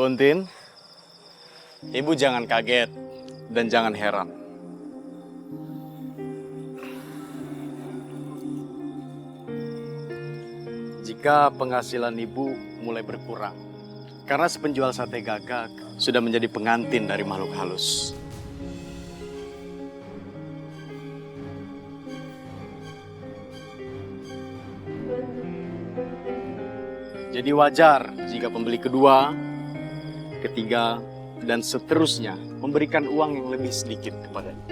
Bontin, Ibu jangan kaget dan jangan heran. Jika penghasilan Ibu mulai berkurang, karena si penjual sate gagak sudah menjadi pengantin dari makhluk halus. Jadi wajar jika pembeli kedua, ketiga, dan seterusnya memberikan uang yang lebih sedikit kepadanya.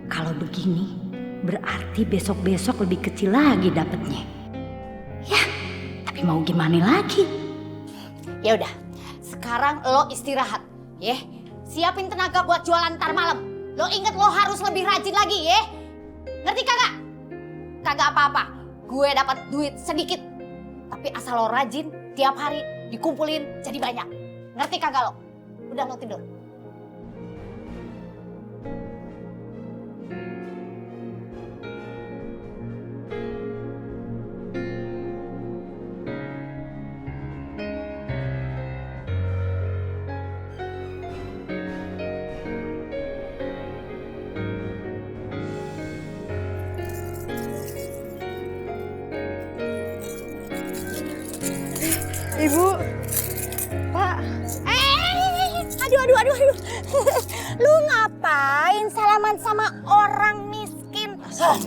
Kalau begini, berarti besok-besok lebih kecil lagi dapatnya. Ya, tapi mau gimana lagi? Ya udah, sekarang lo istirahat, ya. Siapin tenaga buat jualan ntar malam. Lo inget lo harus lebih rajin lagi, ya. Ngerti kagak? Kagak apa-apa. Gue dapat duit sedikit. Tapi asal lo rajin, tiap hari dikumpulin jadi banyak. Ngerti kagak lo? Udah lo tidur. Ibu, Pak. Aduh. Lu ngapain salaman sama orang miskin? Nanti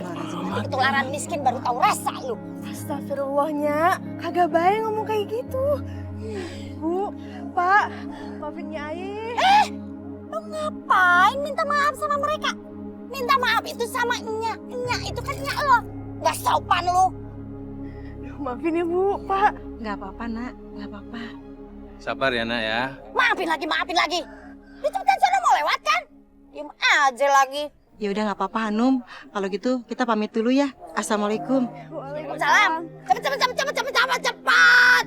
ketularan miskin baru tahu rasa lu. Astagfirullahnya, kagak baik ngomong kayak gitu. Bu, Pak, maafin Nyai. Lu ngapain minta maaf sama mereka? Minta maaf itu sama Nya. Nya itu kan Nya lo. Gak sopan lu. Maafin ya, Bu, Pak. Gak apa-apa, Nak. Gak apa-apa. Sabar ya, Nak ya. Maafin lagi. Lu cepetan sana mau lewat kan? Diem aja lagi. Ya udah nggak apa-apa Hanum. Kalau gitu kita pamit dulu ya. Assalamualaikum. Waalaikumsalam. Cepat.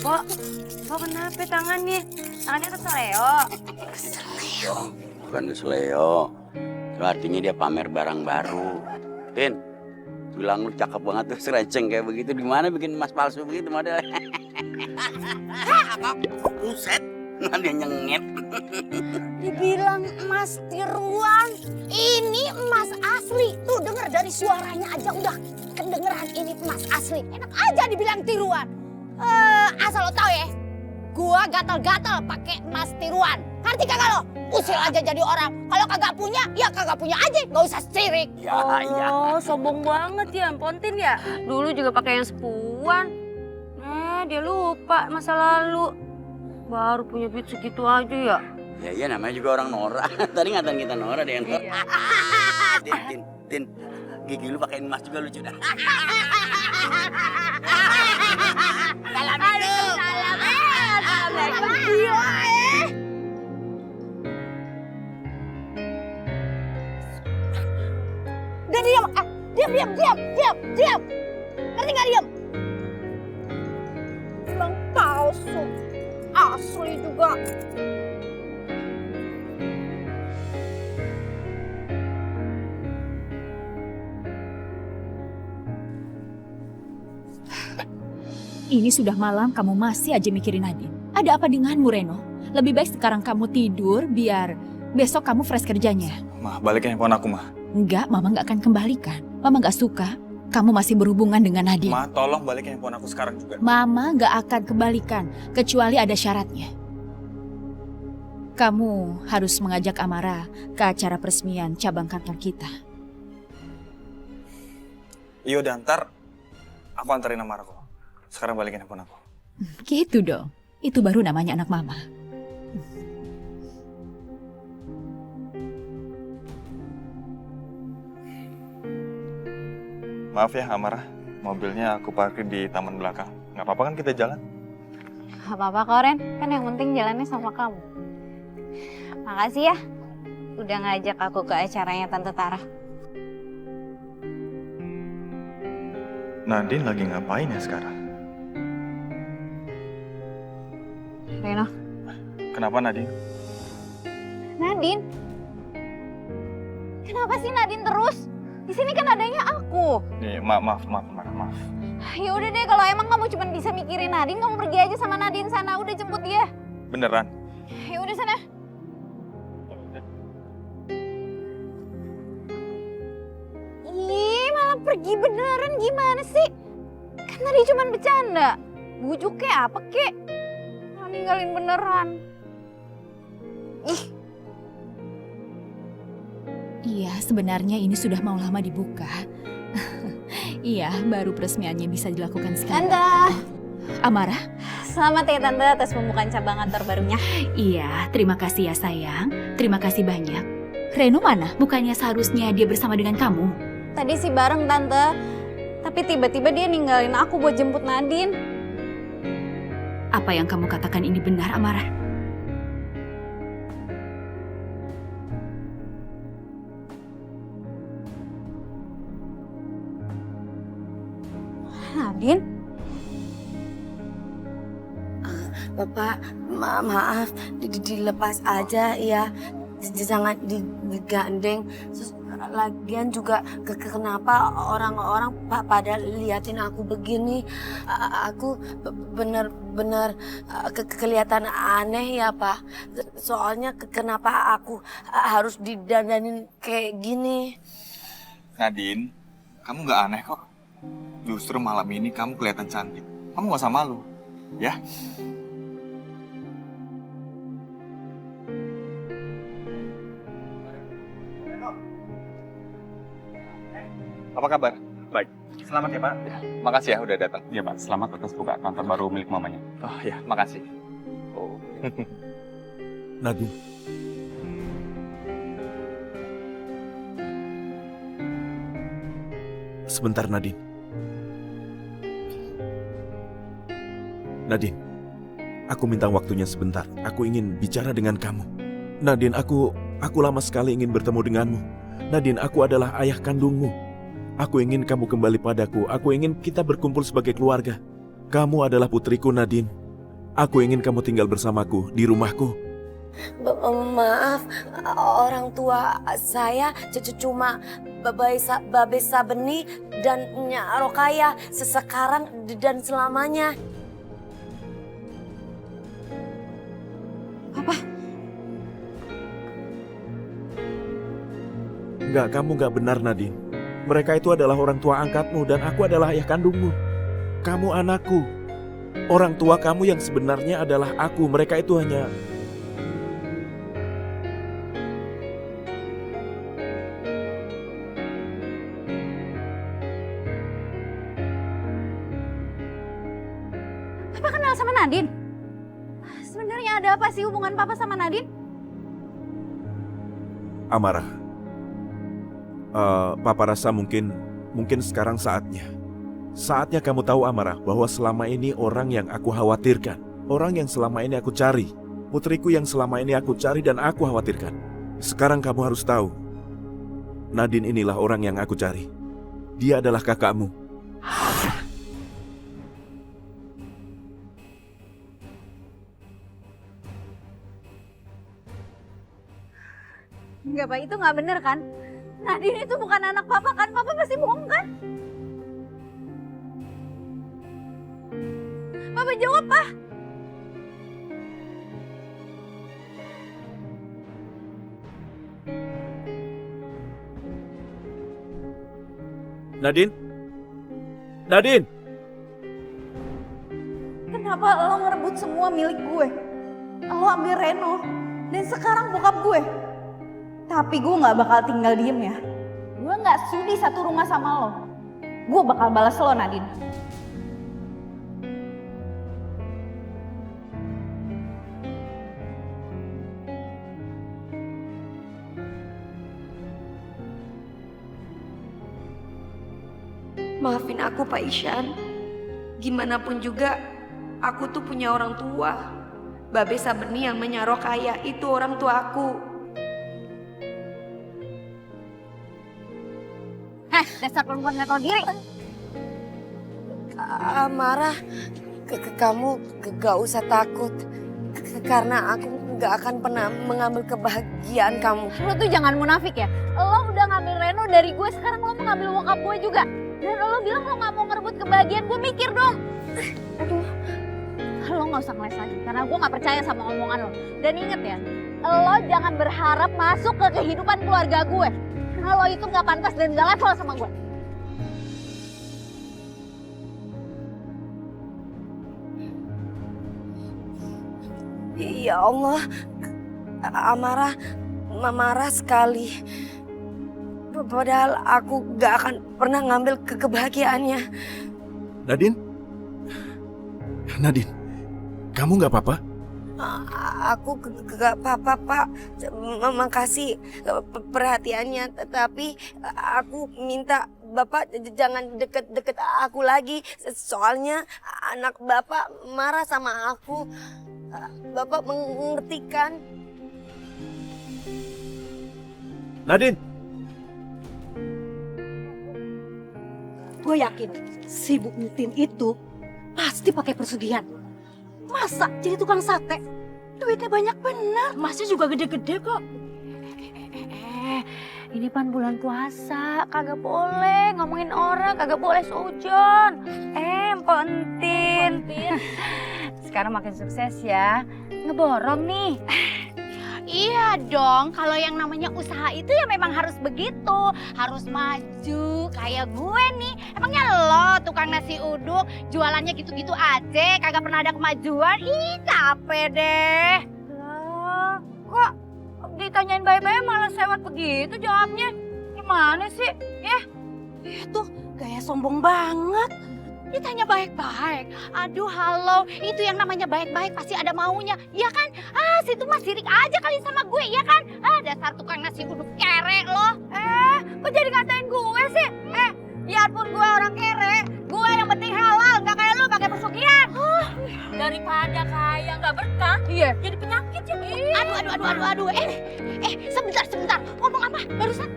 Pak kenapa tangannya? Tangannya keseleo. Bukan keseleo. Itu artinya dia pamer barang baru. Tin, bilang lu cakep banget tuh serenceng kayak begitu. Di mana bikin emas palsu begitu modelnya? Buset, dia nyengit. Dibilang emas tiruan, ini emas asli. Tuh denger dari suaranya aja udah kedengeran ini emas asli. Enak aja dibilang tiruan. Asal lo tau ya, gua gatal-gatal pakai emas tiruan. Ngerti kagak lo? Usil aja jadi orang. Kalau kagak punya, ya kagak punya aja. Gak usah sirik. Oh, sombong banget ya, Pontin ya. Dulu juga pakai yang sepuan. Dia lupa masa lalu. Baru punya duit segitu aja ya. Iya namanya juga orang Nora. Tadi ngatain kita Nora deh yang Nora. Tin, gigi lu pakai emas juga lucu dah. Salam itu. Udah diam. Diam. Ngerti gak diam? Bilang palsu. Asli juga. Ini sudah malam kamu masih aja mikirin Nadine. Ada apa denganmu Reno? Lebih baik sekarang kamu tidur biar besok kamu fresh kerjanya. Mah, balikin handphone aku, Mah. Enggak, Mama nggak akan kembalikan. Mama nggak suka kamu masih berhubungan dengan Nadine. Mah, tolong balikin handphone aku sekarang juga. Mama nggak akan kembalikan kecuali ada syaratnya. Kamu harus mengajak Amara ke acara peresmian cabang kantor kita. Iya udah, ntar aku anterin Amara kok. Sekarang balikin handphone aku. Gitu dong. Itu baru namanya anak Mama. Maaf ya, Amara. Mobilnya aku parkir di taman belakang. Nggak apa-apa kan kita jalan? Gak apa-apa kok Ren, kan yang penting jalannya sama kamu. Makasih ya, udah ngajak aku ke acaranya Tante Tara. Nadine lagi ngapain ya sekarang? Reno. Kenapa Nadine? Nadine? Kenapa sih Nadine terus? Di sini kan adanya aku. Nih, maaf. Ya udah deh, kalau emang kamu cuma bisa mikirin Nadine, kamu pergi aja sama Nadine sana. Udah jemput dia. Beneran? Ya udah sana. Ih, malah pergi beneran, gimana sih? Kan tadi cuma bercanda. Bujuk kayak apa kek? Malah ninggalin beneran. Ih. Iya, sebenarnya ini sudah mau lama dibuka. Iya, baru peresmiannya bisa dilakukan sekarang. Tante, Amara? selamat ya Tante atas pembukaan cabang kantor barunya. Iya, terima kasih ya sayang. Terima kasih banyak. Reno mana? Bukannya seharusnya dia bersama dengan kamu? Tadi sih bareng Tante, tapi tiba-tiba dia ninggalin aku buat jemput Nadine. Apa yang kamu katakan ini benar, Amara? Nadine? Bapak, maaf, dilepas aja ya, jangan digandeng. Lagian juga kenapa orang-orang pada liatin aku begini? Aku bener-bener kelihatan aneh ya Pak. Soalnya kenapa aku harus didandanin kayak gini? Nadine, kamu nggak aneh kok. Justru malam ini kamu kelihatan cantik. Kamu nggak usah malu, ya? Apa kabar? Baik. Selamat ya Pak. Makasih ya udah datang. Iya Pak, selamat atas buka kantor baru milik mamanya. Oh ya, makasih. Oh. Nadine. Sebentar Nadine. Nadine, aku minta waktunya sebentar. Aku ingin bicara dengan kamu. Nadine, aku lama sekali ingin bertemu denganmu. Nadine, aku adalah ayah kandungmu. Aku ingin kamu kembali padaku. Aku ingin kita berkumpul sebagai keluarga. Kamu adalah putriku, Nadine. Aku ingin kamu tinggal bersamaku di rumahku. Maaf, orang tua saya cuma Babe Sabeni dan Nya Rokaya sekarang dan selamanya. Enggak, kamu enggak benar, Nadine. Mereka itu adalah orang tua angkatmu dan aku adalah ayah kandungmu. Kamu anakku. Orang tua kamu yang sebenarnya adalah aku. Mereka itu hanya... Papa kenal sama Nadine? Sebenarnya ada apa sih hubungan Papa sama Nadine? Amara. Papa rasa mungkin sekarang saatnya. Saatnya kamu tahu, Amara, bahwa selama ini orang yang aku khawatirkan, orang yang selama ini aku cari, putriku yang selama ini aku cari dan aku khawatirkan. Sekarang kamu harus tahu, Nadine inilah orang yang aku cari. Dia adalah kakakmu. Enggak Pak, itu nggak bener kan? Nadine itu bukan anak Papa kan? Papa pasti bohong kan? Papa jawab, Pak. Nadine? Nadine! Kenapa lo ngerebut semua milik gue? Lo ambil Reno, dan sekarang bokap gue. Tapi gue gak bakal tinggal diem ya. Gue gak sudi satu rumah sama lo. Gue bakal balas lo, Nadine. Maafin aku Pak Isyan. Gimana pun juga, aku tuh punya orang tua. Babe Sabeni yang menyarok kaya itu orang tua aku. Dasar perempuan gak tau diri. Amara, kamu gak usah takut. Karena aku gak akan pernah mengambil kebahagiaan kamu. Lo tuh jangan munafik ya. Lo udah ngambil Reno lo dari gue, sekarang lo mau ngambil bokap gue juga. Dan lo bilang lo gak mau ngerebut kebahagiaan gue, mikir dong. Aduh, lo gak usah ngeles lagi, karena gue gak percaya sama omongan lo. Dan inget ya, lo jangan berharap masuk ke kehidupan keluarga gue. Karena lo itu gak pantas dan gak level sama gue. Ya Allah, Amara marah sekali. Padahal aku gak akan pernah ngambil kebahagiaannya. Nadine? Nadine, kamu nggak apa-apa? Aku gak apa-apa, Pak. Makasih perhatiannya. Tapi aku minta Bapak jangan deket-deket aku lagi. Soalnya anak Bapak marah sama aku. Bapak mengerti kan? Nadine! Gue yakin si Bu Entin itu pasti pakai persugihan. Masa jadi tukang sate? Duitnya banyak bener. Masnya juga gede-gede kok. Ini pan bulan puasa, kagak boleh ngomongin orang, kagak boleh seujon. Mpok Entin. Sekarang makin sukses ya, ngeborong nih. Iya dong, kalau yang namanya usaha itu ya memang harus begitu. Harus maju, kayak gue nih. Emangnya lo tukang nasi uduk, jualannya gitu-gitu aja, kagak pernah ada kemajuan. Ih, capek deh. Lah, kok ditanyain baik-baik malah sewot begitu jawabnya? Gimana sih? Itu gaya sombong banget. Ditanya baik-baik. Aduh, halo. Itu yang namanya baik-baik pasti ada maunya. Iya kan? Situ mah sirik aja kali sama gue, ya kan? Dasar tukang nasi uduk kere lo. Kok jadi ngatain gue sih? Biarpun gue orang kere, gue yang penting halal, gak kayak lu pakai pesugihan. Daripada kaya nggak berkah, jadi penyakit ya. Aduh. Sebentar. Ngomong apa? Barusan,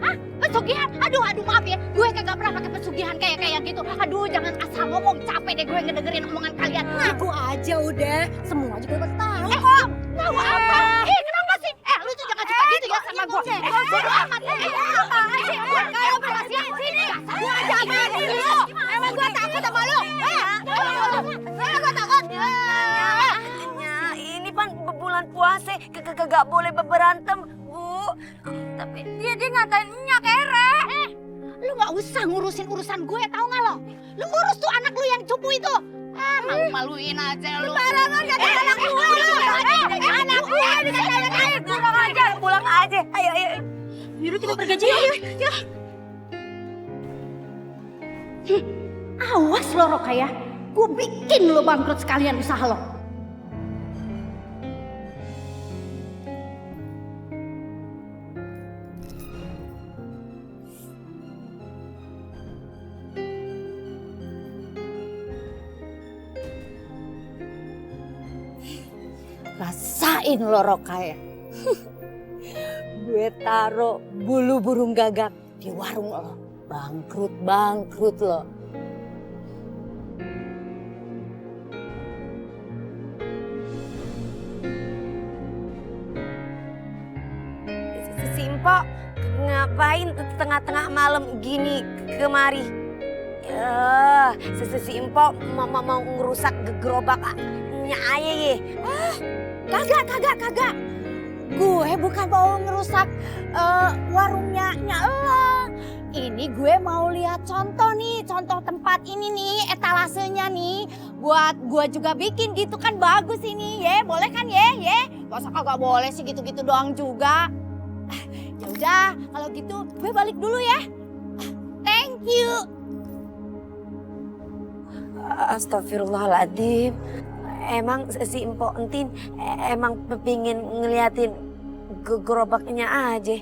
pesugihan? Aduh, maaf ya. Gue kagak pernah pakai pesugihan kayak gitu. Aduh, jangan asal ngomong. Capek deh gue ngedengerin omongan kalian. Ngaku aja udah. Semua juga pasti tahu. Kok? Tahu apa? Kenapa sih? Lu tuh jangan suka gitu ya sama gue. Bodo amat. Apaan sih? Kalau berhasil sini. Gue aja lu. Emang gue takut sama lu? Emang gue takut? Ini pan bulan puasa, gak boleh berantem, Bu. Tapi Dia ngatain nya kere. Lu gak usah ngurusin urusan gue, tau gak lo? Lu urus tuh anak lu yang cupu itu. Malu-maluin aja lu. Sembarangan kata anak gue. Anak gue dikatain. Pulang aja. Ayo. Yaudah kita pergi aja yuk. Awas lo Rokaya. Gue bikin lo bangkrut sekalian usaha lo. Rasain lo Rokaya. Gue taruh bulu burung gagak di warung lo. Bangkrut lo. si Mpok ngapain tengah-tengah malam gini kemari? Ya, si Mpok mau ngerusak gerobaknya Ayah ye. Kagak. Gue bukan mau ngerusak warungnya lo. Ini gue mau lihat contoh tempat ini nih, etalasenya nih. Buat gue juga bikin gitu kan bagus ini, ye. Boleh kan ye? Masa kagak boleh sih gitu-gitu doang juga. Ya udah, kalau gitu gue balik dulu ya. Thank you. Astagfirullahaladzim. Emang si Mpok Entin emang pingin ngeliatin gerobaknya aja.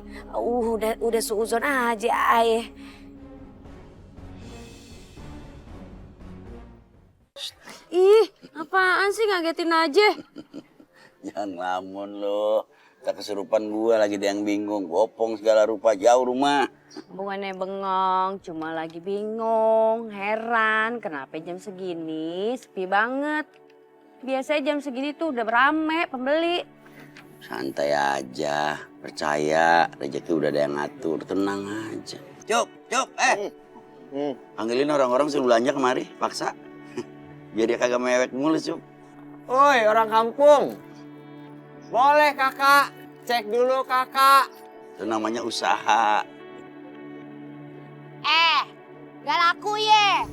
Udah suuzon aja Ayah. Ih, apaan sih ngagetin aja? Jangan ngelamun lo. Tak kesurupan gua lagi ada yang bingung. Gopong segala rupa, jauh rumah. Bukannya bengong, cuma lagi bingung, heran. Kenapa jam segini sepi banget? Biasanya jam segini tuh udah rame pembeli. Santai aja, percaya rezeki udah ada yang ngatur, tenang aja. Cuk, panggilin orang-orang suruh belanja kemari, paksa. Biar dia kagak mewek mulu, Cuk. Woi, orang kampung. Boleh kakak, cek dulu kakak. Itu namanya usaha. Gak laku ye.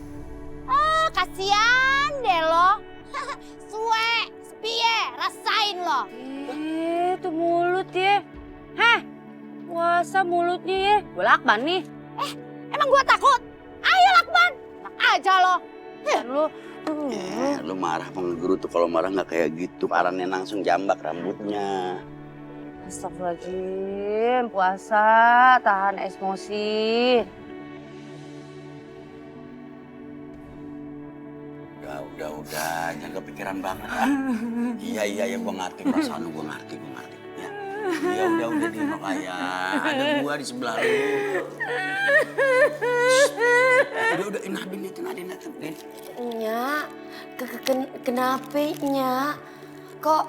Kasihan deh lo. Suwe, sepie, rasain lo. Tuh mulut ya. Hah? Puasa mulutnya ya. Gue lakban nih. Emang gua takut? Ayo lakban. Enak aja lo. Lu marah menggerutu, kalau marah nggak kayak gitu. Parannya langsung jambak rambutnya. Astagfirullahaladzim, puasa, tahan emosi. Udah, jangan kepikiran banget. Iya, gue ngerti perasaan lu, gue ngerti. Ya. Udah di kayak ada gua di sebelah lu. Udah, Nadine. Nya, kenapa Nya? Kok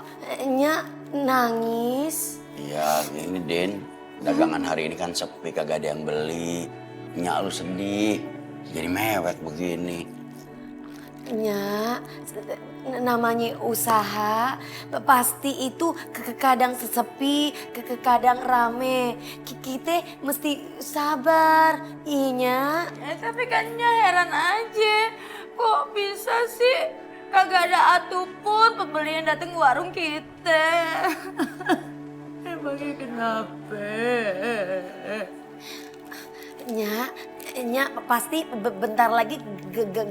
Nya nangis? Iya, ini Din. Dagangan hari ini kan sepi, kagak ada yang beli. Nyak lu sedih, jadi mewek begini. Nya, namanya usaha, pasti itu kadang sesepi, kadang rame. Kita mesti sabar, iya. Tapi kan Nya heran aja, kok bisa sih kagak ada atupun pembeli yang datang ke warung kita. Emangnya kenapa? Nya pasti bentar lagi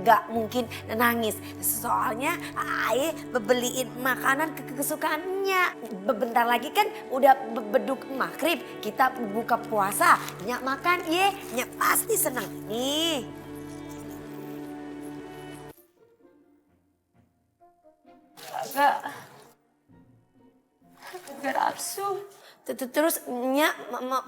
gak mungkin nangis. Soalnya Aye beliin makanan kesukaannya. Bentar lagi kan udah beduk maghrib, kita buka puasa. Nya makan ye, Nya pasti senang. Nih. Gak nafsu. Terus Nya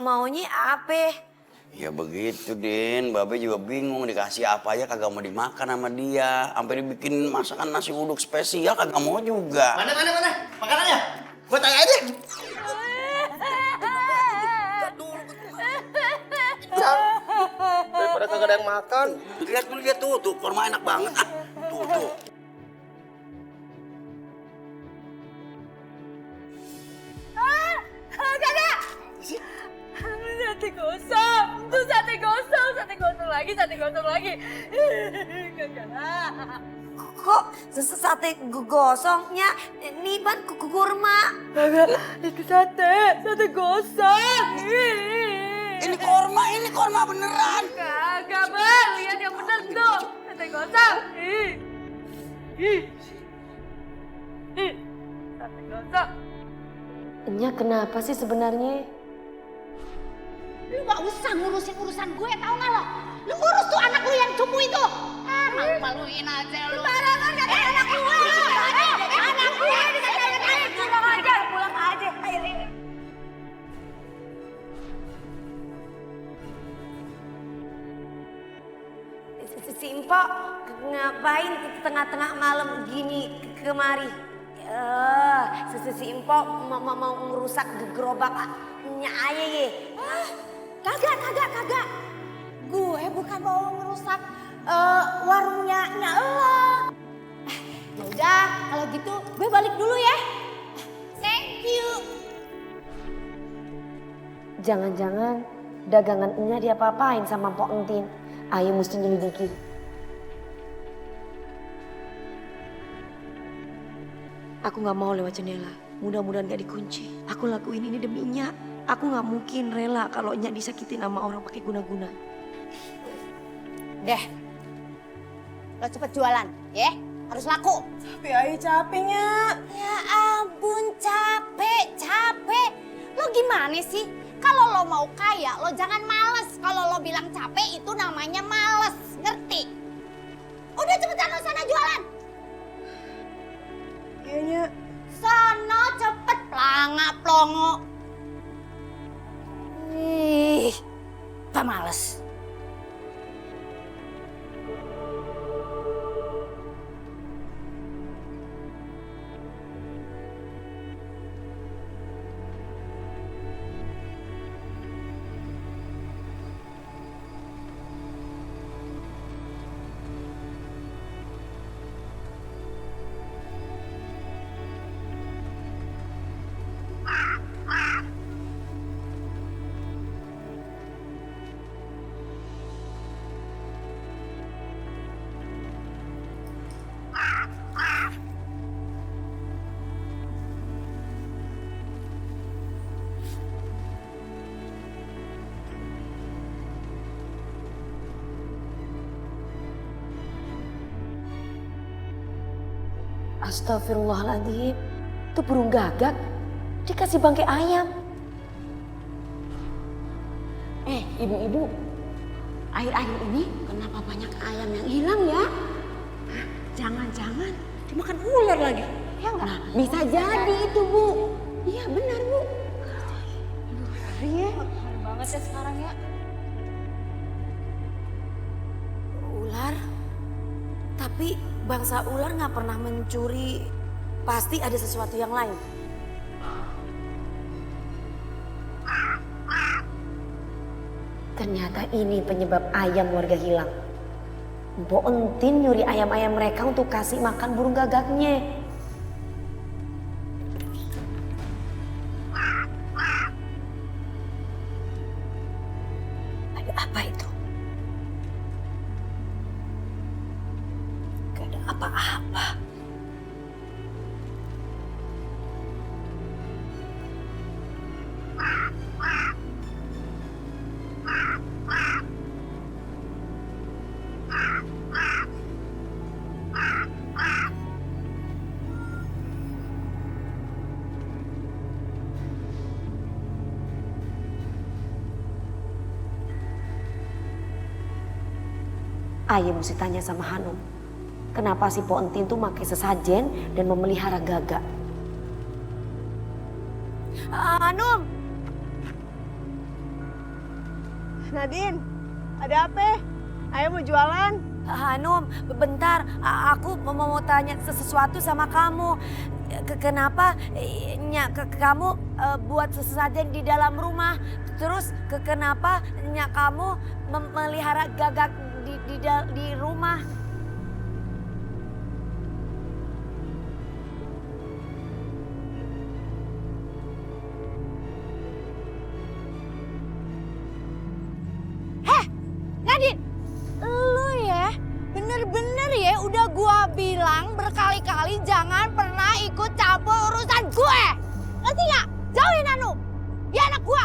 maunya apa? Ya begitu, Din. Babe juga bingung dikasih apa aja kagak mau dimakan sama dia. Sampai dibikin masakan nasi uduk spesial kagak mau juga. Mana? Makanannya? Gue tanya aja. Daripada kagak ada yang makan. Lihat tuh, kurma enak banget. Tuh. Sate gosong lagi. Kok sate gosongnya nih ban kurma? Itu sate gosong. Ini korma beneran. Kagak bang, lihat yang bener tuh. Sate gosong. Sate gosong. Nya kenapa sih sebenarnya? Lu gak usah ngurusin urusan gue, tau gak lo? Lu urus tuh anak lu yang cupu itu. Malu-maluin aja lu. Sembarangan kata anak gue. Anak gue dikatakan pulang aja. Ayo. Si Empok ngapain tengah-tengah malam gini kemari? Si Empok mau ngerusak gerobaknya Aye ye. Kagak. Gue bukan mau ngerusak warungnya lo. Yaudah, kalau gitu gue balik dulu ya. Thank you. Jangan-jangan dagangan Nya diapa-apain sama Mpok Entin. Aye mesti nyelidiki. Aku gak mau lewat jendela. Mudah-mudahan gak dikunci. Aku lakuin ini demi Nya. Aku gak mungkin rela kalau Nya disakitin sama orang pakai guna-guna. Deh, lo cepet jualan ya. Harus laku. Tapi Aye capeknya. Ya ampun, capek. Lo gimana sih? Kalau lo mau kaya, lo jangan males. Kalau lo bilang capek itu namanya males. Ngerti? Udah cepetan lo sana jualan. Iya Nya. Sono cepet, pelanga-plongo. Ih, tak males. Astagfirullahaladzim. Itu burung gagak dikasih bangkai ayam. Ibu-ibu, akhir-akhir ini kenapa banyak ayam yang hilang ya? Jangan-jangan dimakan ular lagi. Ya enggak? Nah, bisa jadi itu, Bu. Iya benar, Bu. Ngeri ya. Ngeri banget ya sekarang ya. Ular? Tapi bangsa ular nggak pernah mencuri. Pasti ada sesuatu yang lain. Ternyata ini penyebab ayam warga hilang. Mpok Entin nyuri ayam-ayam mereka untuk kasih makan burung gagaknya. Ada apa itu? Gak ada apa-apa. Ayah mesti tanya sama Hanum. Kenapa si Po Entin tuh pakai sesajen dan memelihara gagak? Hanum! Nadine, ada apa? Ayo mau jualan? Hanum, bentar. Aku mau tanya sesuatu sama kamu. Kenapa kamu buat sesajen di dalam rumah? Terus kenapa kamu memelihara gagak di rumah? Nadine, lu ya bener-bener ya udah gua bilang berkali-kali jangan pernah ikut campur urusan gue. Ngerti gak? Jauhin Hanum, dia anak gua.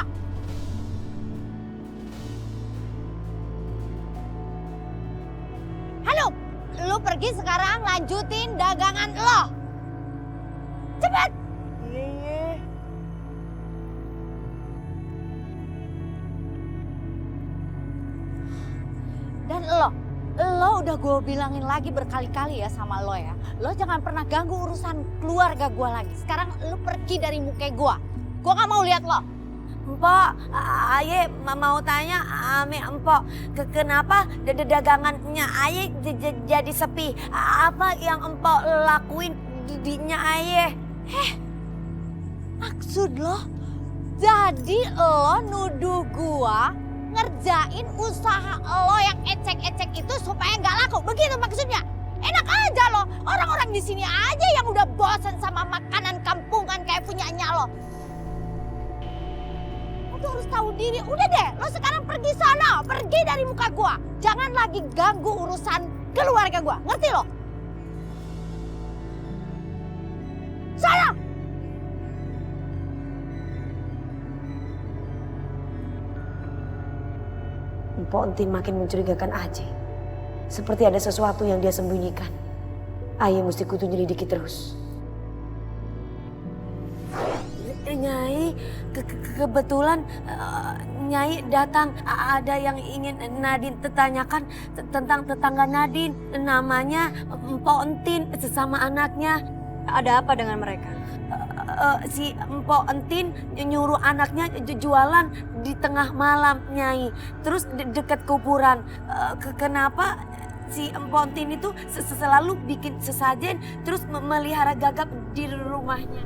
Hanum, lu pergi sekarang lanjutin dagangan lo. Cepet. Iya. Dan lo udah gue bilangin lagi berkali-kali ya sama lo ya. Lo jangan pernah ganggu urusan keluarga gue lagi. Sekarang lo pergi dari muka gue. Gue gak mau lihat lo. Empok, Aye mau tanya ame Empok, kenapa dagangannya Aye jadi sepi? Apa yang Empok lakuin dinya Aye? Maksud lo? Jadi lo nuduh gua ngerjain usaha lo yang ecek-ecek itu supaya nggak laku, begitu maksudnya? Enak aja lo, orang-orang di sini aja yang udah bosan sama makanan kampungan kayak punyanya lo. Lo tuh harus tahu diri, udah deh, lo sekarang pergi sana, pergi dari muka gua. Jangan lagi ganggu urusan keluarga gua, ngerti lo? Sana! Mpok Entin makin mencurigakan Aje. Seperti ada sesuatu yang dia sembunyikan. Ayah mesti kutu nyelidiki terus. Nyai, kebetulan Nyai datang. Ada yang ingin Nadine tanyakan tentang tetangga Nadine. Namanya Mpok Entin sesama anaknya. Ada apa dengan mereka? Si Mpok Entin nyuruh anaknya jualan di tengah malam, Nyai. Terus dekat kuburan. Kenapa si Mpok Entin itu selalu bikin sesajen terus memelihara gagak di rumahnya?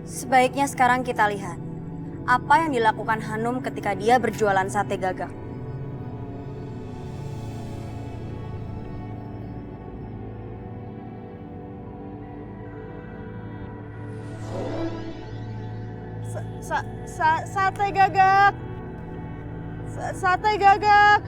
Sebaiknya sekarang kita lihat apa yang dilakukan Hanum ketika dia berjualan sate gagak. Sate gagak. Sate gagak.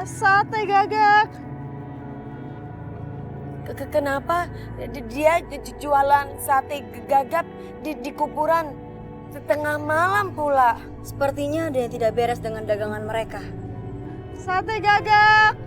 Sate gagak. kenapa dia jualan sate gagap di kuburan tengah malam pula? Sepertinya ada yang tidak beres dengan dagangan mereka. Sate gagak.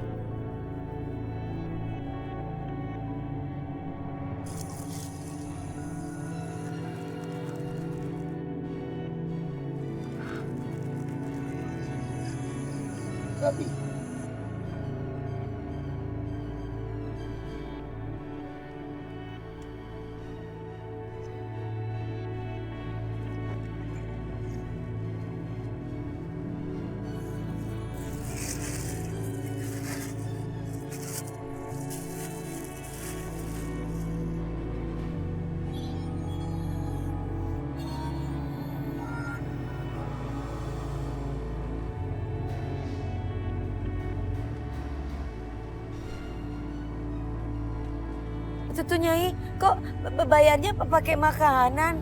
Itu Nyai, kok bayarnya pakai makanan?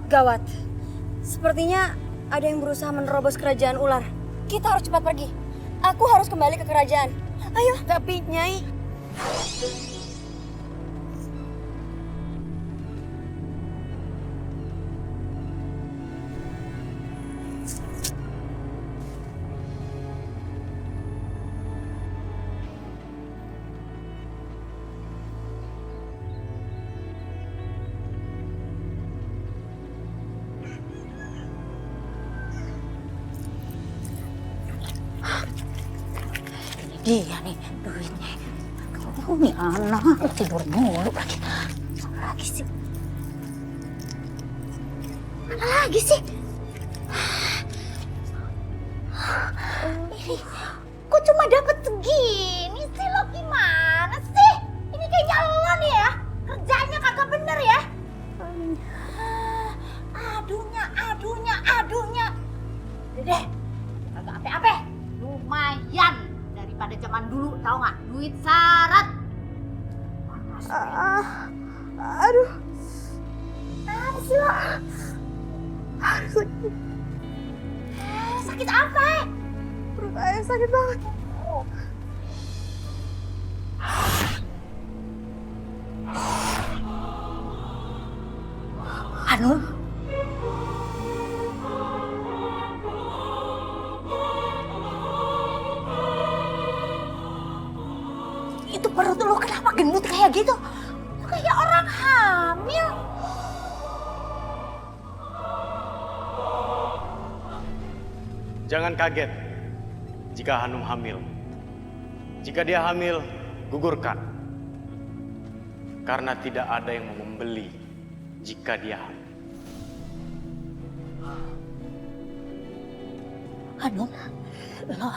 Gawat. Sepertinya ada yang berusaha menerobos kerajaan ular. Kita harus cepat pergi. Aku harus kembali ke kerajaan. Ayo. Tapi Nyai... Dia nih duitnya. Ini anak tidur mulu lagi. Lagi sih. Mana lagi sih? Ini kok cuma dapat segini sih, lo gimana sih? Ini kayaknya lo nih ya. Kerjanya kagak bener ya. Aduhnya. Deh, kagak ape-ape. Lumayan. Pada zaman dulu, tahu nggak? Duit syarat. Aduh. Apa sih lo? Sakit. Sakit apa? Perut ayah sakit banget. Hanum? Itu perut lo kenapa gendut kayak gitu? Kayak orang hamil. Jangan kaget jika Hanum hamil. Jika dia hamil, gugurkan. Karena tidak ada yang mau membeli jika dia hamil. Hanum, lo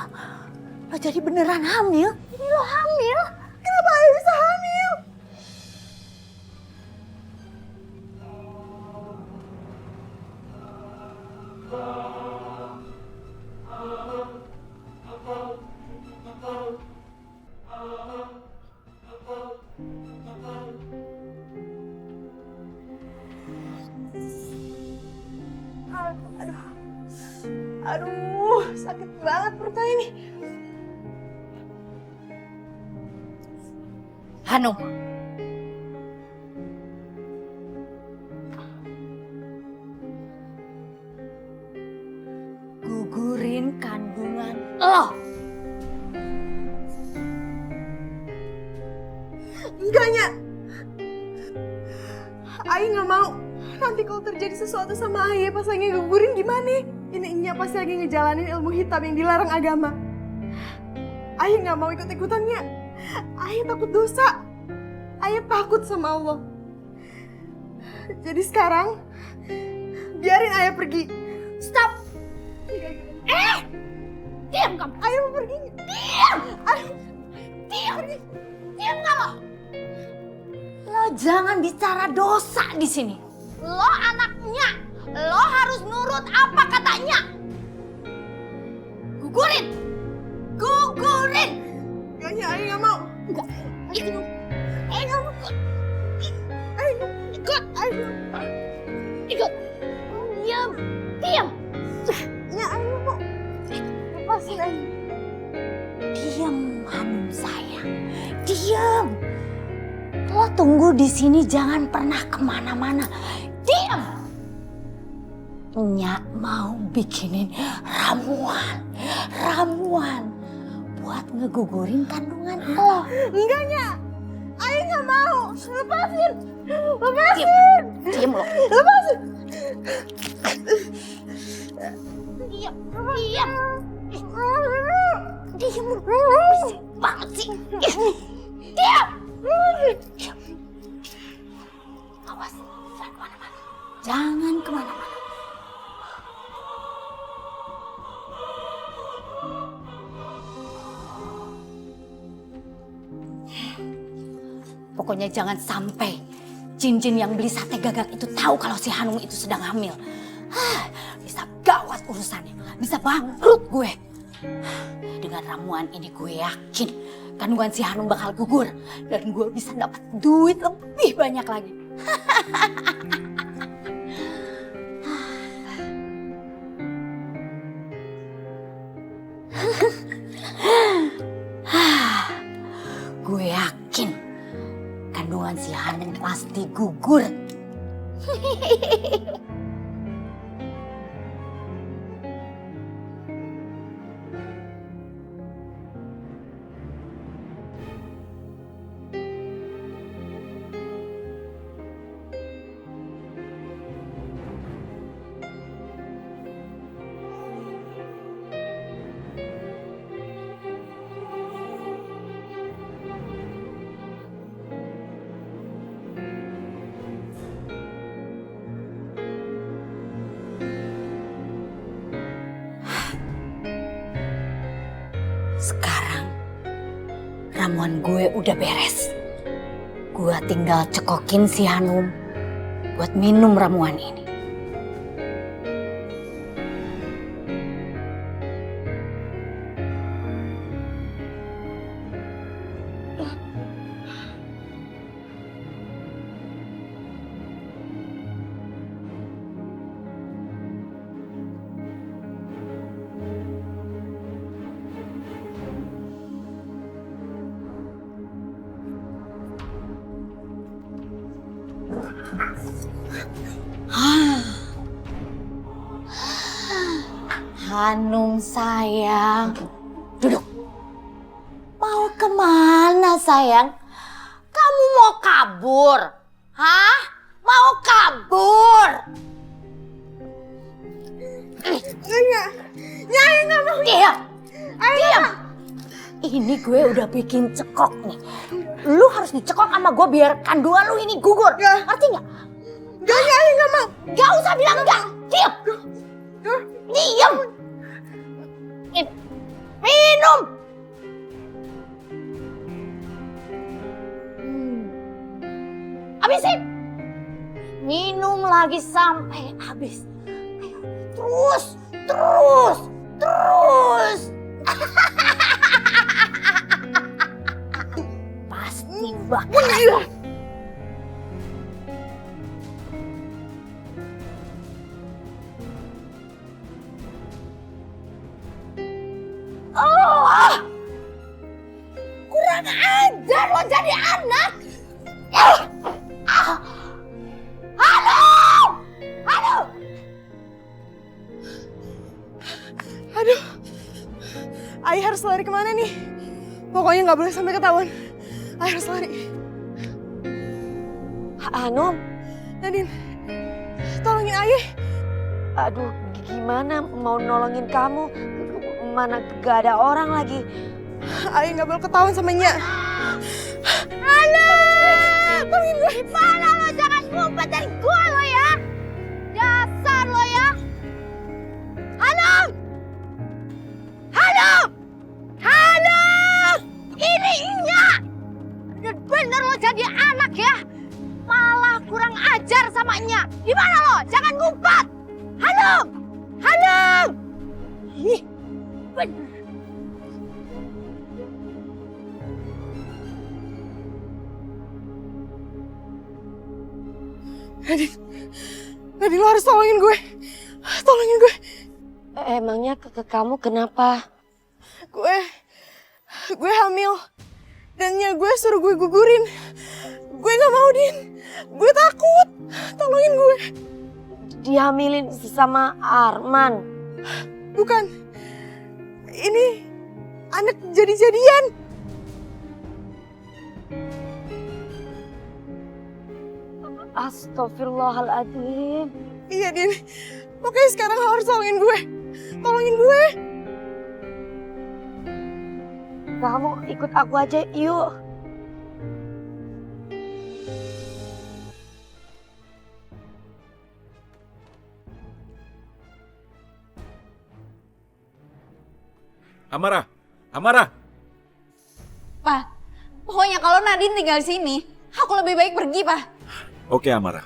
jadi beneran hamil? Ini lo hamil? Kenapa ayah bisa hamil? Aduh, sakit banget perut ayah ini. Hanum, gugurin kandungan lo. Enggaknya. Ayah nggak mau. Nanti kalau terjadi sesuatu sama ayah pas lagi gugurin gimana? Ini Nya pasti lagi ngejalanin ilmu hitam yang dilarang agama. Ayah nggak mau ikut-ikutannya. Ayah takut dosa. Ayah takut sama Allah. Jadi sekarang, biarin ayah pergi. Stop! Diam kamu! Ayah mau pergi. Diam! Diam nggak lo? Lo jangan bicara dosa di sini. Lo anaknya, Lo harus nurut apa katanya. Gugurin. Gugurin. Enggak, Ayah nggak mau. Enggak. Itu. Nggak mau. Ikut. Ikut. Diam. Diam. Ya, Ayah nggak mau. Lepasin, Ayah. Diam, Hanum sayang. Diam. Lo tunggu di sini, jangan pernah kemana-mana. Diam. Nyak mau bikinin ramuan buat ngegugurin kandungan lo. Enggak, Nyak. Ayah nggak mau. Lepasin. Diam lo. Lepasin. Diam. Diam. Diam lo. Berisik banget sih. Diam. Awas, jangan kemana-mana. Jangan kemana-mana. Pokoknya jangan sampai Jin-Jin yang beli sate gagak itu tahu kalau si Hanung itu sedang hamil. Bisa gawat urusannya, bisa bangkrut gue. Dengan ramuan ini gue yakin kandungan si Hanung bakal gugur. Dan gue bisa dapat duit lebih banyak lagi. Gue yakin kandungan si Hanung pasti gugur. Sekarang ramuan gue udah beres. Gue tinggal cekokin si Hanum buat minum ramuan ini. Hanum sayang, duduk. Mau kemana sayang? Kamu mau kabur? Hah? Mau kabur? Nyai nggak mau. Diam. Diam. Ini gue udah bikin cekok nih. Lu harus dicekok sama gue biar kandungan lu ini gugur. Ngerti nggak? Gak, Nyai nggak mau. Gak usah bilang enggak. Diam. Diam. Minum. Habisin. Minum lagi sampai habis. Terus, terus, terus. Pasti bakal. Oh, kurang ajar lo jadi anak. Halo, halo. Aduh, Ayah harus lari kemana nih? Pokoknya nggak boleh sampai ketahuan. Ayah harus lari. Hanum, Nadine, tolongin Ayah. aduh gimana mau nolongin kamu? Mana gak ada orang lagi. Ayah nggak boleh ketahuan sama Nya. Halo, tolongin gue. Mana lo, jangan ngumpet dari gue lo ya. Dasar lo ya. Halo, halo, halo. Ini Nya. Bener-bener lo jadi anak ya. Malah kurang ajar sama Nya. Gimana lo? Jangan ngumpet. bener. Nadine, lo harus tolongin gue. Tolongin gue. Emangnya kamu kenapa? Gue hamil. Dan gue suruh gue gugurin. Gue gak mau, Din. Gue takut. Tolongin gue. Dihamilin sama Arman? Bukan. Ini anak jadi-jadian. Astagfirullahaladzim. Iya, Din. Pokoknya sekarang lo harus tolongin gue. Tolongin gue. Kamu ikut aku aja, yuk. Amara, Amara. Pak, pokoknya kalau Nadine tinggal di sini, aku lebih baik pergi, Pak. Oke, Amara.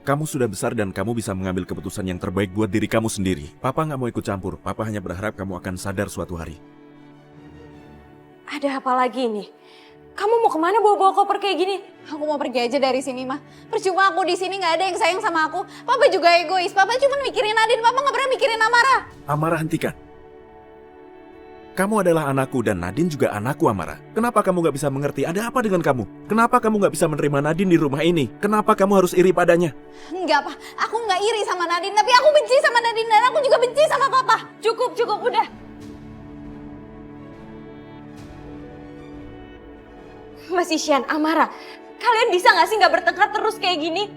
Kamu sudah besar dan kamu bisa mengambil keputusan yang terbaik buat diri kamu sendiri. Papa nggak mau ikut campur. Papa hanya berharap kamu akan sadar suatu hari. Ada apa lagi nih? Kamu mau kemana bawa-bawa koper kayak gini? Aku mau pergi aja dari sini, Mah. Percuma aku di sini nggak ada yang sayang sama aku. Papa juga egois. Papa cuma mikirin Nadine. Papa nggak pernah mikirin Amara. Amara, hentikan. Kamu adalah anakku dan Nadine juga anakku, Amara. Kenapa kamu nggak bisa mengerti? Ada apa dengan kamu? Kenapa kamu nggak bisa menerima Nadine di rumah ini? Kenapa kamu harus iri padanya? Enggak, Pak. Aku nggak iri sama Nadine. Tapi aku benci sama Nadine dan aku juga benci sama Papa. Cukup, udah. Mas Isyan, Amara, kalian bisa nggak sih nggak bertengkar terus kayak gini?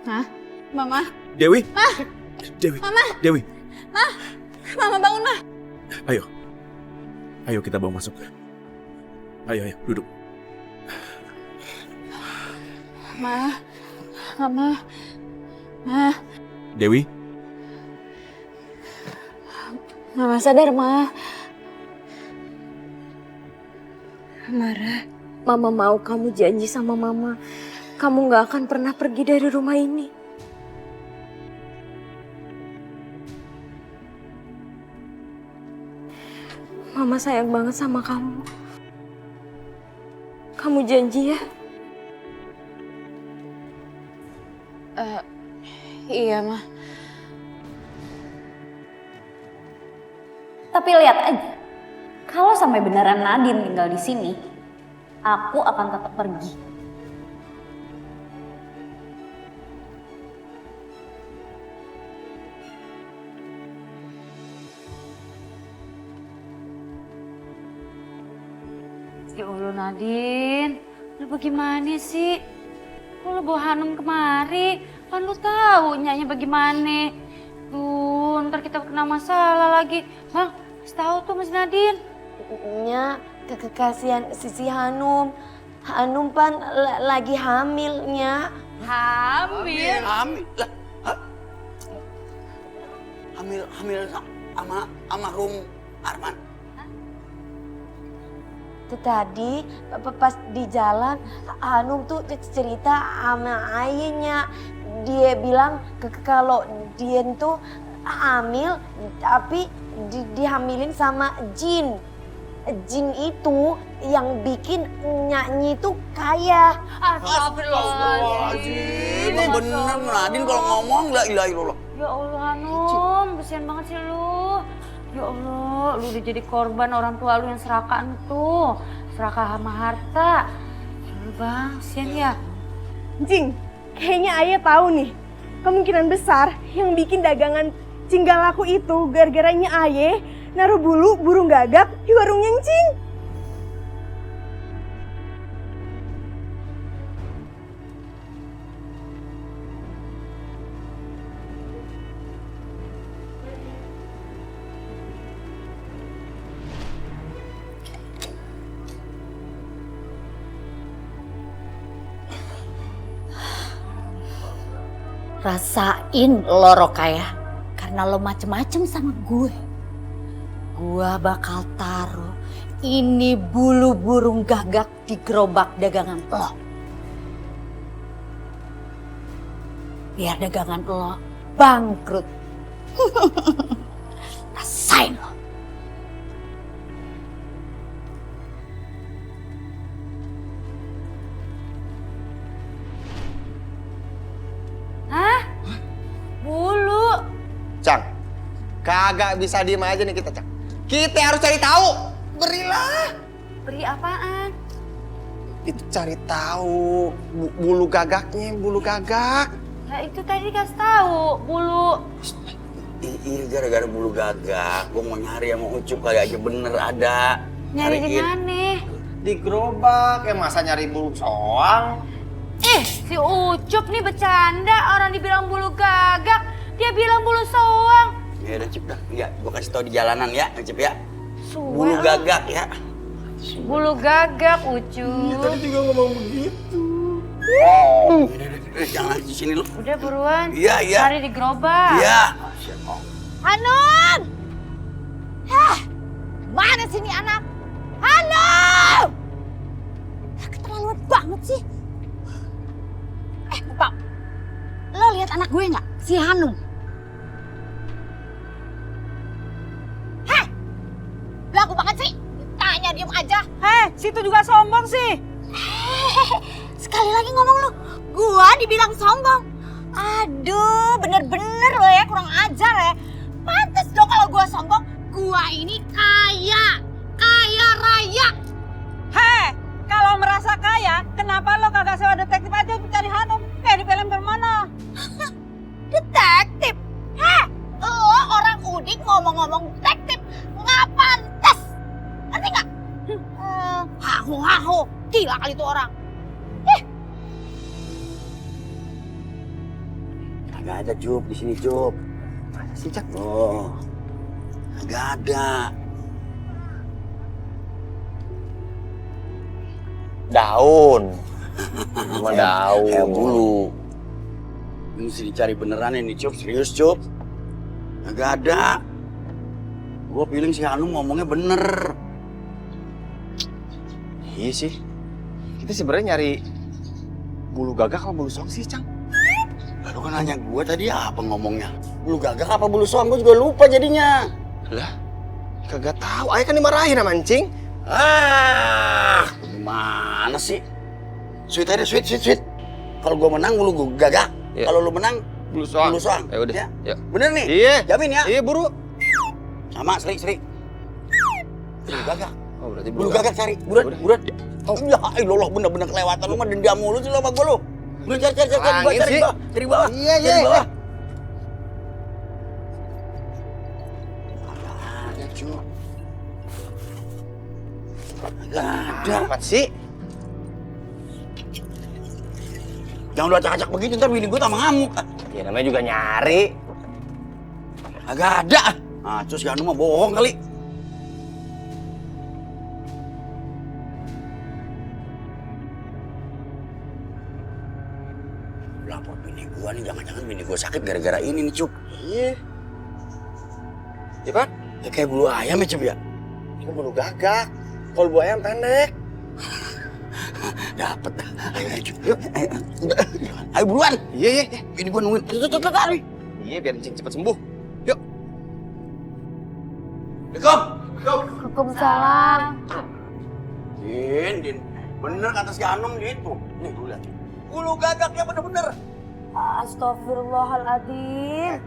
Hah? Mama? Dewi? Mah? Dewi? Mama? Dewi? Mah? Mama bangun, Mah. Ayo. Ayo kita bawa masuk. Ayo, duduk. Mah? Mama? Mah? Dewi? Mama sadar, Mah. Mara, Mama mau kamu janji sama Mama. Kamu gak akan pernah pergi dari rumah ini. Mama sayang banget sama kamu. Kamu janji ya? Iya, Mah. Tapi lihat aja, kalau sampai beneran Nadine tinggal di sini, aku akan tetap pergi. Ya Allah, Nadine, lu bagaimana sih? Kok lu bawa Hanum kemari? Kan lu tahu nyanya bagaimana. Tuh, ntar kita kena masalah lagi. Bang, kasih tahu tuh Mas Nadine. Nya, kekasihan si Hanum. Hanum pan lagi hamilnya. Hamil? Hamil lah. Hamil sama almarhum Arman. Itu tadi pas di jalan Hanum tuh cerita sama ayahnya. Dia bilang kalau dia tuh hamil tapi dihamilin sama jin. Jin itu yang bikin nyanyi itu kaya. Astagfirullahaladzim. Bener Nadine kalau ngomong la ilaha illallah. Ya Allah, Hanum, kesian banget sih lu. Ya Allah, lu udah jadi korban orang tua lu yang serakaan tuh. Serakah sama harta. Ya Bang, kesian ya. Jing, kayaknya Ayah tahu nih. Kemungkinan besar yang bikin dagangan cinggal laku itu gara-garanya Ayah naruh bulu burung gagak di warungnya Cing. Rasain lo Rokaya, karena lo macem-macem sama gue. Gua bakal taruh ini bulu burung gagak di gerobak dagangan lo. biar dagangan lo bangkrut. Rasain lo. Hah? Bulu. Cang, kagak bisa diem aja nih kita, Cang. Kita harus cari tahu. Berilah. Beri apaan? Itu cari tahu bulu gagaknya, bulu gagak. Ya itu tadi kasih tahu bulu. Iya, gara-gara bulu gagak. Gue mau nyari sama Ucup kali aja bener ada. Nyari di mana? Di gerobak, masa nyari bulu soang? Si Ucup nih bercanda, orang dibilang bulu gagak, dia bilang bulu soang. Ya udah Cip dah, ya gue kasih tau di jalanan ya, Cip ya. Suwe Bulu lo. gagak ya. Bulu gagak, Ucup. Tadi juga ngomong begitu. Jangan di sini lu. Udah buruan. Iya, iya. Cari di gerobak. Iya. Hanum! Hah, mana sini anak? Hanum! Keterlaluan banget sih. Bapak, lo lihat anak gue nggak? Si Hanum. Heh, belagu banget sih. Tanya diem aja. Heh, situ juga sombong sih. Sekali lagi ngomong lu, gua dibilang sombong. Aduh, bener-bener lo ya, kurang ajar ya. Pantes dong kalau gua sombong. Gua ini kaya raya. Heh, kalau merasa kaya, kenapa lo kagak sewa detektif aja untuk cari Hanum? Kayak di film Permana. Detektif? Heh, lo orang udik ngomong-ngomong detektif. Nggak pantas. Ngerti nggak? Hahu-hahu, gila kali itu orang. Kagak ada Cup di sini Cup. Mana sih, Cak? Oh, kagak ada. Daun. Cuma daun. Kayak bulu. Ini mesti dicari beneran ini Cup, serius Cup. Kagak ada. Gue feeling si Hanum ngomongnya bener. Iya sih. Kita sebenarnya nyari bulu gagak apa bulu soang sih, Cang? Lalu kan nanya gue tadi apa ngomongnya? Bulu gagak apa bulu soang? Gue juga lupa jadinya. Lah, kagak tahu. Ayah kan dimarahin sama Encing. Gimana sih? Sweet aja, sweet. Kalau gue menang bulu gagak. Iya. Kalau lu menang Bulu soang. bulu soang. Ya udah. Ya. Yuk. Bener nih? Iya. Jamin ya? Iya, buru. Sama, Sri. Bulu gagak. Oh, berarti Bulu gagak cari. Buruan. Oh, ya Allah, bener-bener kelewatan lu mah dendam mulu sih lu sama gue lu. Buruan cari Angin sih. Cari bawah. Iya. Cari bawah. Ada, Cuk. Gak ada. Apa sih? Jangan lu acak-acak begitu, ntar bini gue tambah ngamuk. Ya namanya juga nyari. Agak ada. Ah, terus Hanum mah bohong kali. Lapor bini gue nih, jangan-jangan bini gue sakit gara-gara ini nih, Cuk. Iya. Ya, Pak? Ya kayak bulu ayam ya, Cuk ya? Ini bulu gagak. Kalau bulu ayam pendek. Dapet. Ayo, Cuk. Yuk. Ayo buruan. Iya. Bini gue nungguin. Tuh. Iya, biar Encing cepat sembuh. Yuk. Waalaikumsalam. Din. Bener kata si Hanum gitu. Nih, lu lihat. Bulu gagaknya bener-bener. Astagfirullahaladzim.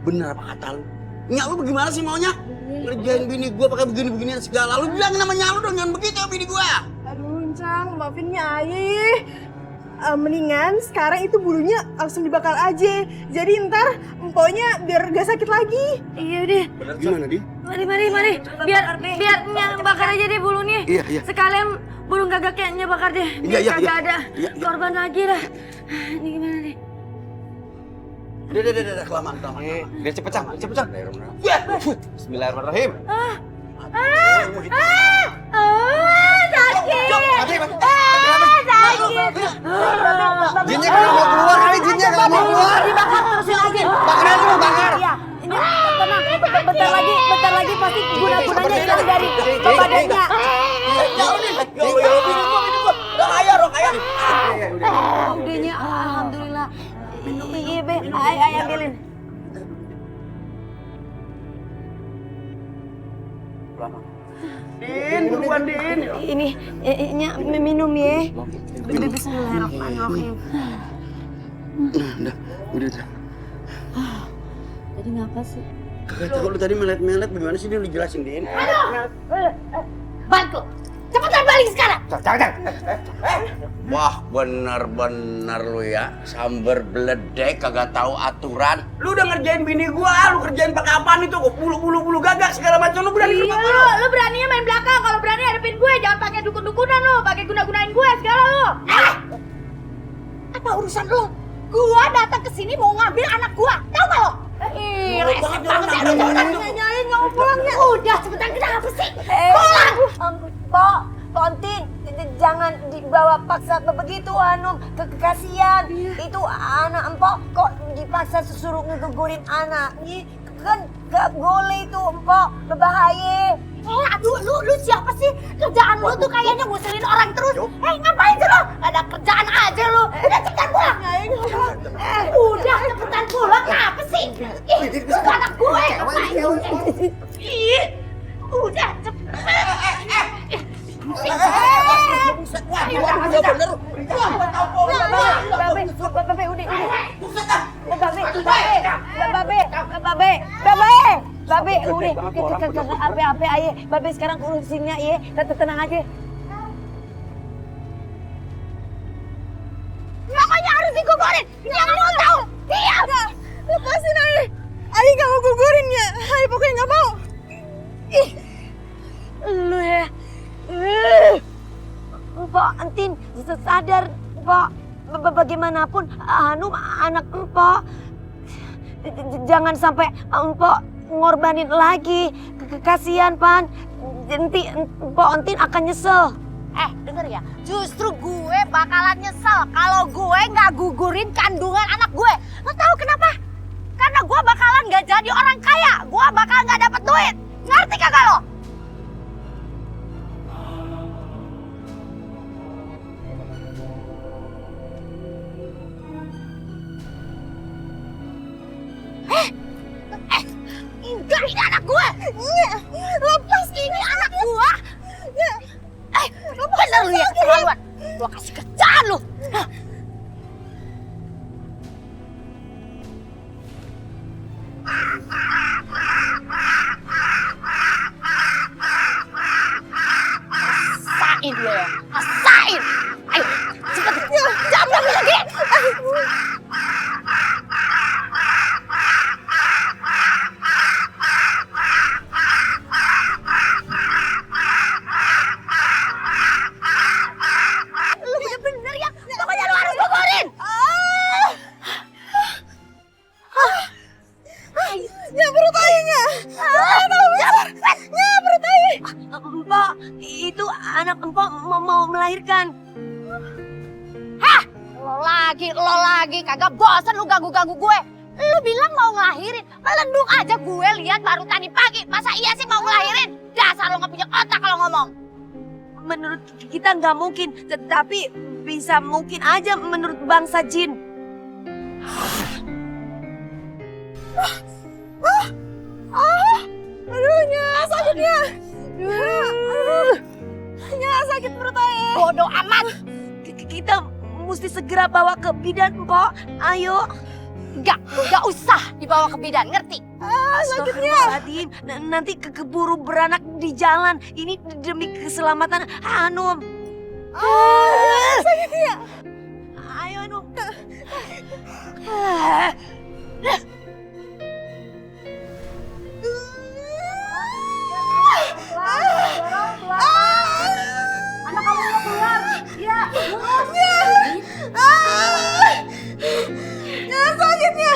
Bener apa kata lu? Nyak lu bagaimana sih maunya? Ngerjain bini gua pakai begini-beginian segala. Lu bilang nama nyak lu dong, jangan begitu ya bini gua. Aduh, Cang, maafinnya ayah. Mendingan sekarang itu bulunya langsung dibakar aja. Jadi ntar empoknya biar gak sakit lagi. Iya deh. Bener gimana, Din? Mari. Biar Nya bakar aja deh bulunya. Iya. Sekalian bulu gagaknya Nya bakar deh. Biar Iya. kagak ada Iya. korban lagi dah. Ini gimana nih? Udah, kelamaan. Biar cepet, Cang. Ya. Bismillahirrahmanirrahim. Sakit. Jinnya kan mau keluar kali, jinnya kan mau keluar. Dibakar terusin lagi. Bakar aja, bakar. Iya. Ini tenang. Bentar lagi pasti guna-gunanya hilang dari badannya. Rokaya. Udahnya alhamdulillah. Iya, Be. Ayo ambilin. Din, buruan Din. Ini, Nya minum ya. Bismillahirrahmanirrahim. Udah. Tadi ngapa sih? Kagak tahu lu tadi melet-melet bagaimana sih Din, lu jelasin Din. Bantu. Cepetan balik sekarang. Jangan. Wah, bener-bener lu ya. Sambar beledek kagak tahu aturan. Lu udah ngerjain bini gua, lu kerjain pakai apaan itu? Kok bulu gagak segala macam lu berani Iya lu beraninya main belakang. Kalau berani hadapin gue, jangan pakai dukun-dukunan lu, pakai guna-gunain gue segala lu. Apa urusan lo? Gua datang ke sini mau ngambil anak gua. Tahu gak lo? Resep banget sih. Lu nanyain nggak mau pulangnya. Udah cepetan, kenapa sih? Pulang. Pok Entin, jangan dibawa paksa begitu Hanum, kekasian. Itu anak empok kok dipaksa suruh ngegugurin anak. Kan gak boleh itu empok, berbahaya. Aduh, lu siapa sih? Kerjaan lu tuh kayaknya ngusilin orang terus. Ngapain sih lu? Ada kerjaan aja lu. Udah cepetan pulang. Udah cepetan pulang. Kenapa sih? Itu anak gue. Udah cepetan. Babe, udah, apa aja. Babe sekarang urusinnya ya, tenang aja. Pokoknya harus digugurin. Jangan mau tahu. Diam. Lepasin Aye. Aye gak mau gugurinnya. Aye pokoknya gak mau. Lu ya. Mpok Entin sadar, Mpok. Bagaimanapun Hanum anak Mpok. Jangan sampai Mpok ngorbanin lagi. Kasihan Pan. Nanti Mpok Entin akan nyesel. Denger ya, justru gue bakalan nyesel kalau gue nggak gugurin kandungan anak gue. Lo tahu kenapa? Karena gue bakalan nggak jadi orang kaya. Gue bakalan nggak dapet duit. Ngerti kagak lo? Enggak, ini anak gue. Lepas, ini anak gue. Bener lu ya, keterlaluan. Gua kasih kerjaan lu. Rasain lu ya, rasain. Ayo, cepet. Jangan bilang lagi. Empok, itu anak Empok mau melahirkan. Hah? Lo lagi, kagak bosan lu ganggu-ganggu gue. Lu bilang mau ngelahirin, melendung aja gue lihat baru tadi pagi. Masa iya sih mau ngelahirin? Dasar lo gak punya otak kalau ngomong. Menurut kita nggak mungkin, tetapi bisa mungkin aja menurut bangsa jin. Aduh, Nya, sakitnya. Nya, sakit perut Aye. Bodoh amat. Kita mesti segera bawa ke bidan, Mpok. Ayo. Gak usah dibawa ke bidan, ngerti? Sakitnya. Nanti keburu beranak di jalan. Ini demi keselamatan Hanum. Sakitnya. Ayo, Hanum. Anak kamu mau keluar. Ya. Ya, sakitnya.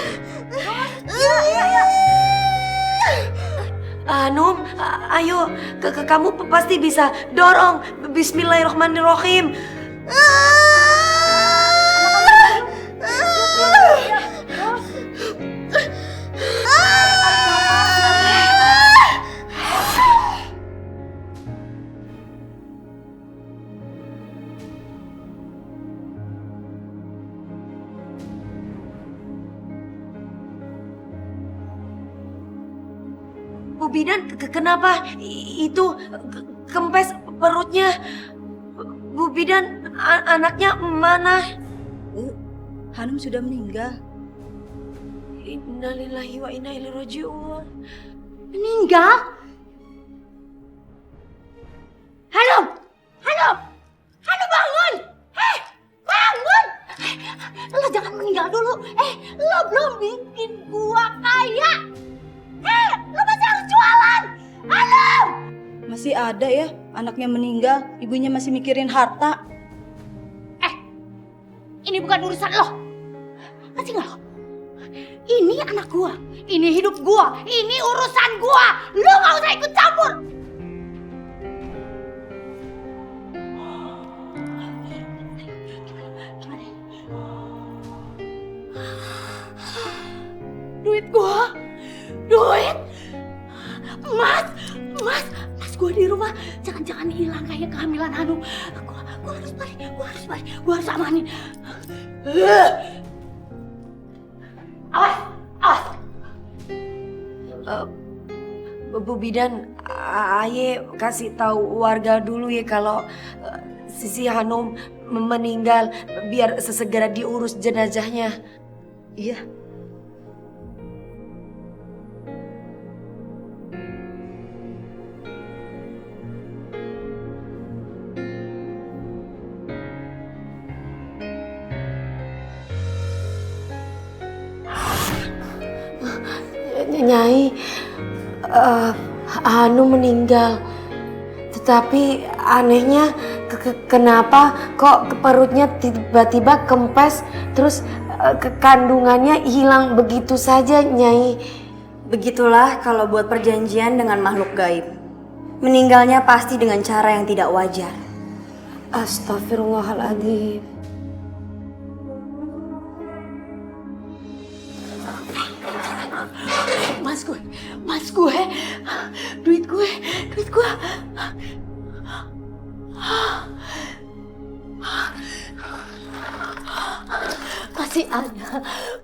Hanum, ayo, kamu pasti bisa dorong. Bismillahirrahmanirrahim. Bu Bidan, kenapa itu kempes perutnya? Bu Bidan, anaknya mana? Hanum sudah meninggal. Innalillahi wa inna ilaihi raji'un. Meninggal? Hanum! Hanum! Hanum bangun! Bangun! Lo jangan meninggal dulu. Lo belum bikin gua kaya. Lo masih harus jualan. Hanum! Masih ada ya anaknya meninggal, ibunya masih mikirin harta. Ini bukan urusan lo. Ngerti nggak lo? Ini anak gua, ini hidup gua, ini urusan gua. Lo gak usah ikut campur. Duit gua, duit, emas gua di rumah. Jangan-jangan hilang kayak kehamilan Hanum. Gua harus balik, gua harus amanin. Awas. Bu Bidan, aye kasih tahu warga dulu ya kalau si Hanum meninggal biar sesegera diurus jenazahnya. Iya. Nyai, Hanum meninggal. Tetapi anehnya kenapa kok perutnya tiba-tiba kempes terus kandungannya hilang begitu saja, Nyai? Begitulah kalau buat perjanjian dengan makhluk gaib. Meninggalnya pasti dengan cara yang tidak wajar. Astagfirullahaladzim. Mas gue, duit gue.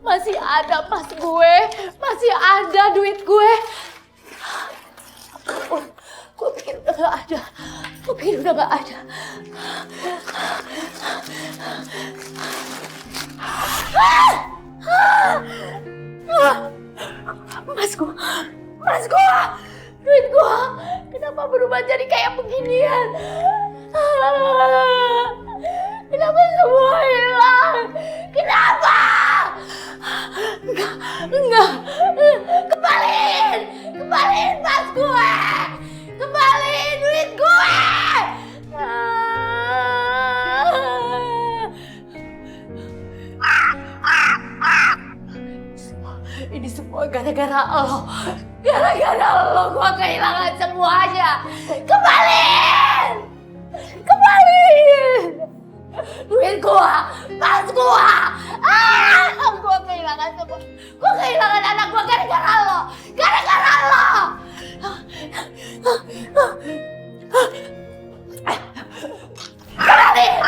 Masih ada mas gue, masih ada duit gue. Gue pikir udah gak ada. Mas gue, duit gue, kenapa berubah jadi kayak beginian? Kenapa semua hilang? Kenapa? Enggak, kembaliin mas gue, kembaliin duit gue. Ini semua gara-gara lo. Gara-gara lo gua kehilangan semuanya. Kembaliin! Duit gua, pas gua. Gua kehilangan semua. Gua kehilangan anak gua gara-gara lo. Gara-gara lo. Kembaliin!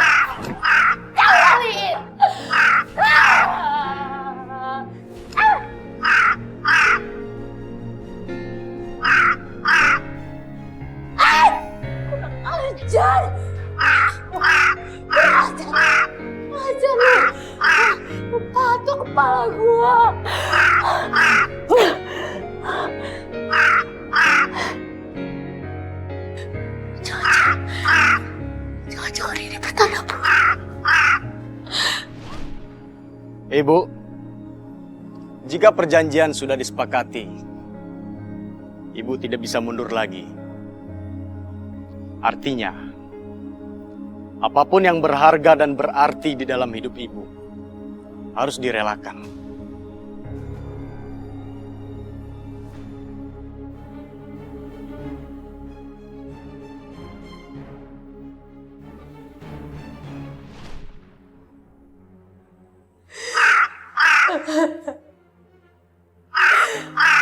Ajar lu. Patok kepala gua. Jangan ini pertanda buruk. Ibu, jika perjanjian sudah disepakati, Ibu tidak bisa mundur lagi. Artinya, apapun yang berharga dan berarti di dalam hidup Ibu harus direlakan.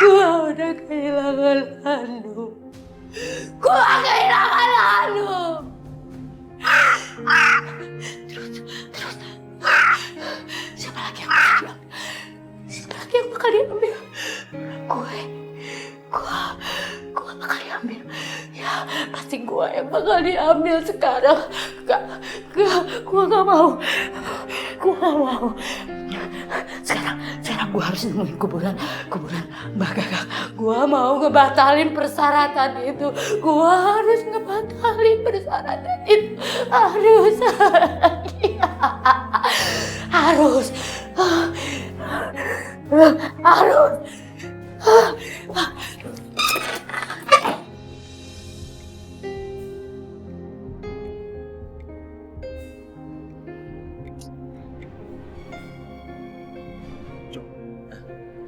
Gua udah kehilangan Hanum. Terus. Siapa lagi yang bakal diambil? Gue. pasti gue yang bakal diambil sekarang. Gue gak mau. Gue gak mau. Sekarang gue harus nemuin kuburan Mbak Gagak. Gue mau ngebatalin persyaratan itu. Gue harus ngebatalin persyaratan itu. Harus.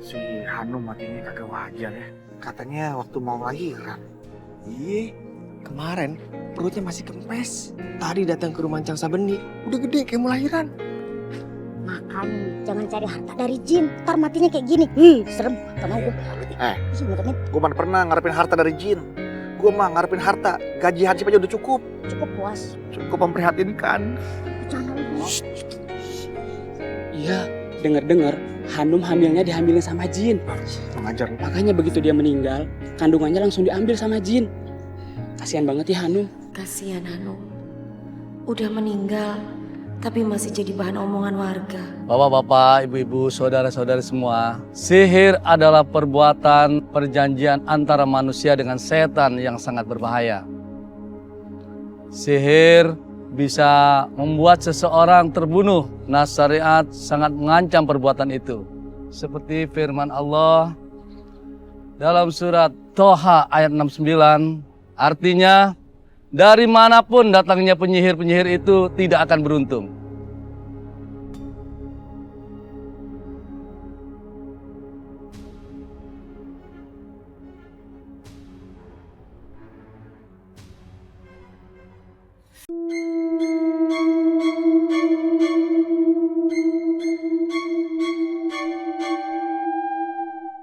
Si Hanum matinya kagak wajar ya. Katanya waktu mau lahiran. Iya, kemarin perutnya masih kempes. Tadi datang ke rumah Cang Sabeni, udah gede kayak mau lahiran. Makanya jangan cari harta dari jin, ntar matinya kayak gini. Serem, gak mau gue. Gue mana pernah ngarepin harta dari jin. Gue mah ngarepin harta, gaji hansip aja udah cukup. Cukup puas. Cukup memprihatinkan. Jangan. Iya, dengar-dengar Hanum hamilnya dihamilin sama jin. Mengajar. Makanya begitu dia meninggal, kandungannya langsung diambil sama jin. Kasihan banget ya Hanum. Kasihan Hanum. Udah meninggal, tapi masih jadi bahan omongan warga. Bapak-bapak, ibu-ibu, saudara-saudari semua, sihir adalah perbuatan perjanjian antara manusia dengan setan yang sangat berbahaya. Sihir bisa membuat seseorang terbunuh. Nah, syariat sangat mengancam perbuatan itu. Seperti firman Allah dalam surat Toha ayat 69, artinya dari manapun datangnya penyihir-penyihir itu tidak akan beruntung.